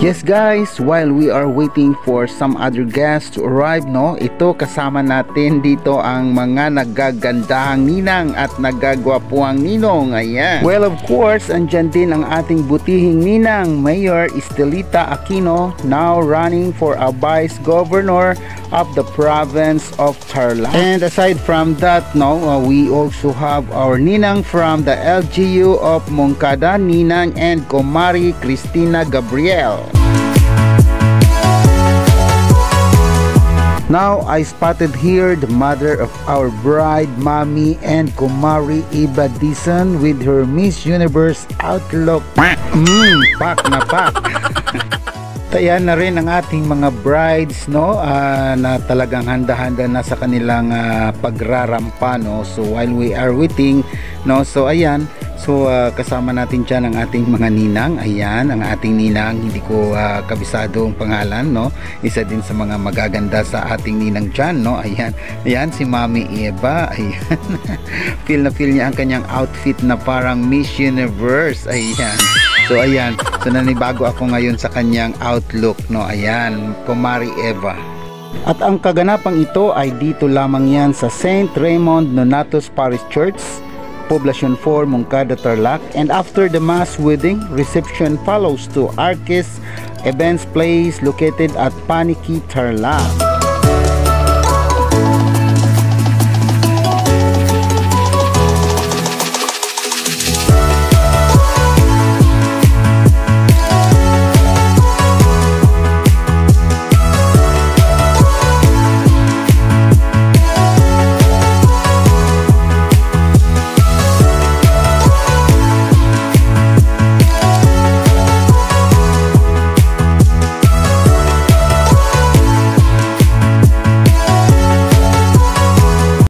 Yes guys, while we are waiting for some other guests to arrive, no, ito kasama natin dito ang mga nagagandahang ninang at nagagwapuang ninong. Ayan. Well, of course, andyan din ang ating butihing ninang, Mayor Estelita Aquino, now running for a vice governor of the province of Tarlac. And aside from that, no, we also have our ninang from the LGU of Moncada, Ninang and Comari Cristina Gabriel. Now I spotted here the mother of our bride, Mami and Kumari Iba Dizon with her Miss Universe outlook. Pak na pak. Ayan na rin ang ating mga brides, no, na talagang handa-handa na sa kanilang pagrarampa, no. So while we are waiting, no, so ayan, so kasama natin dyan ang ating mga ninang. Ayan, ang ating ninang, hindi ko kabisado ang pangalan, no. Isa din sa mga magaganda sa ating ninang dyan, no. Ayan, ayan si Mami Eva. Ayan. Feel na feel niya ang kanyang outfit na parang Miss Universe. Ayan. So ayan, so nanibago ako ngayon sa kanyang outlook, no. Ayan, Kumari Eva. At ang kaganapang ito ay dito lamang yan sa St. Raymond Nonatus Parish Church, Poblacion 4, Moncada, Tarlac. And after the mass wedding, reception follows to Arquez Events Place located at Paniqui, Tarlac.